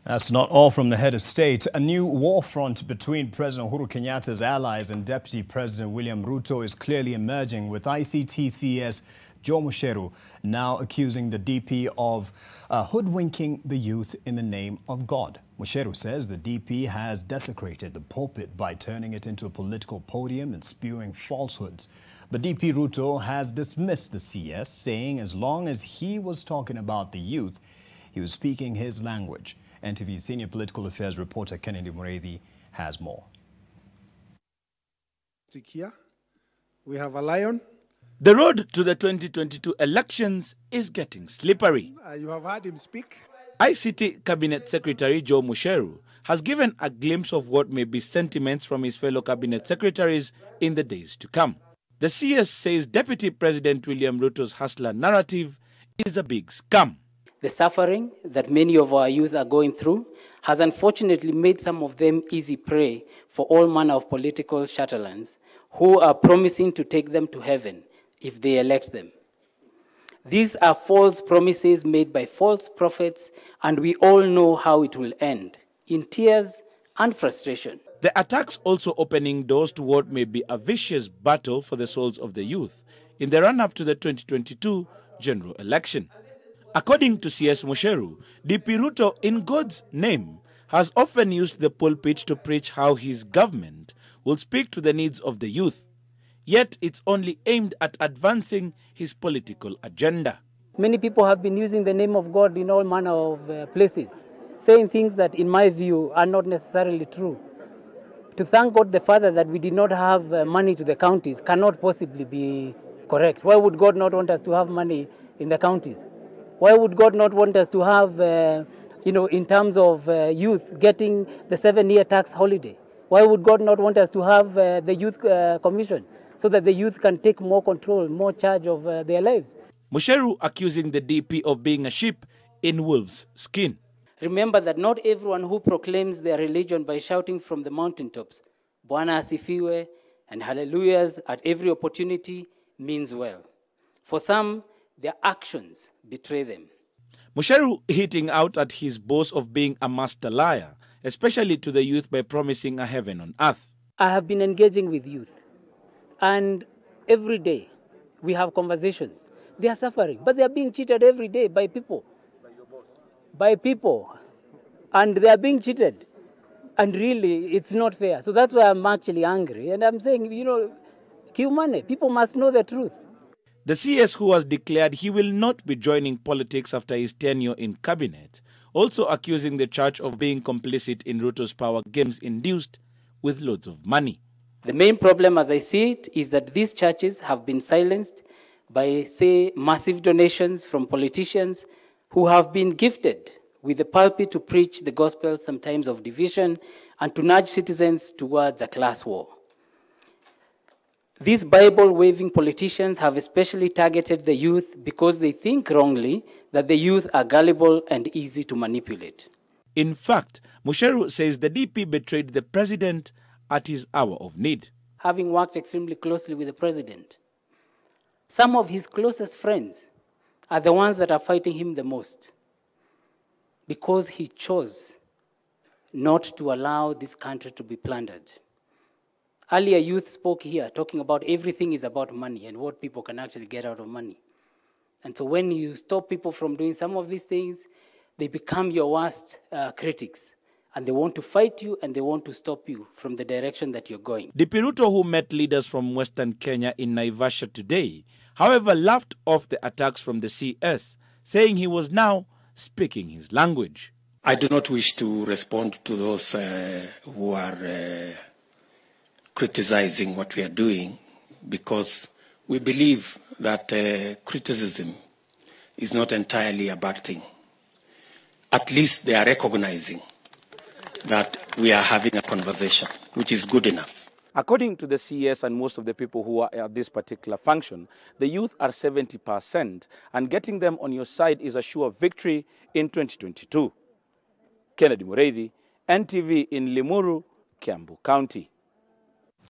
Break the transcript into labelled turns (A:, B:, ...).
A: That's not all from the head of state. A new war front between President Uhuru Kenyatta's allies and Deputy President William Ruto is clearly emerging, with ICTCS Joe Mucheru now accusing the DP of hoodwinking the youth in the name of God. Mucheru says the DP has desecrated the pulpit by turning it into a political podium and spewing falsehoods. But DP Ruto has dismissed the CS, saying as long as he was talking about the youth, he was speaking his language. NTV senior political affairs reporter Kennedy Mureithi has more.
B: Here we have a lion.
C: The road to the 2022 elections is getting slippery.
B: You have heard him speak.
C: ICT Cabinet Secretary Joe Mucheru has given a glimpse of what may be sentiments from his fellow cabinet secretaries in the days to come. The CS says Deputy President William Ruto's hustler narrative is a big scam.
D: The suffering that many of our youth are going through has unfortunately made some of them easy prey for all manner of political charlatans who are promising to take them to heaven if they elect them. These are false promises made by false prophets, and we all know how it will end, in tears and frustration.
C: The attacks also opening doors to what may be a vicious battle for the souls of the youth in the run-up to the 2022 general election. According to CS Mucheru, DP Ruto, in God's name, has often used the pulpit to preach how his government will speak to the needs of the youth. Yet it's only aimed at advancing his political agenda.
D: Many people have been using the name of God in all manner of places, saying things that, in my view, are not necessarily true. To thank God the Father that we did not have money to the counties cannot possibly be correct. Why would God not want us to have money in the counties? Why would God not want us to have, in terms of youth, getting the 7-year tax holiday? Why would God not want us to have the youth commission so that the youth can take more control, more charge of their lives?
C: Mucheru accusing the DP of being a sheep in wolf's skin.
D: Remember that not everyone who proclaims their religion by shouting from the mountaintops, Bwana asifiwe and hallelujahs at every opportunity means well. For some, their actions betray them.
C: Mucheru hitting out at his boast of being a master liar, especially to the youth, by promising a heaven on earth.
D: I have been engaging with youth, and every day we have conversations. They are suffering, but they are being cheated every day by people. By your boss? By people. And they are being cheated. And really, it's not fair. So that's why I'm actually angry. And I'm saying, Kiumane, people must know the truth.
C: The CS, who has declared he will not be joining politics after his tenure in cabinet, also accusing the church of being complicit in Ruto's power games induced with loads of money.
D: The main problem, as I see it, is that these churches have been silenced by, say, massive donations from politicians who have been gifted with the pulpit to preach the gospel, sometimes of division, and to nudge citizens towards a class war. These Bible-waving politicians have especially targeted the youth because they think wrongly that the youth are gullible and easy to manipulate.
C: In fact, Mucheru says the DP betrayed the president at his hour of need.
D: Having worked extremely closely with the president, some of his closest friends are the ones that are fighting him the most because he chose not to allow this country to be plundered. Earlier, youth spoke here talking about everything is about money and what people can actually get out of money. And so when you stop people from doing some of these things, they become your worst critics. And they want to fight you and they want to stop you from the direction that you're going.
C: DP Ruto, who met leaders from Western Kenya in Naivasha today, however, laughed off the attacks from the CS, saying he was now speaking his language.
E: I do not wish to respond to those who are criticizing what we are doing, because we believe that criticism is not entirely a bad thing. At least they are recognizing that we are having a conversation, which is good enough.
C: According to the CS and most of the people who are at this particular function, the youth are 70%, and getting them on your side is a sure victory in 2022. Kennedy Mureithi, NTV in Limuru, Kiambu County.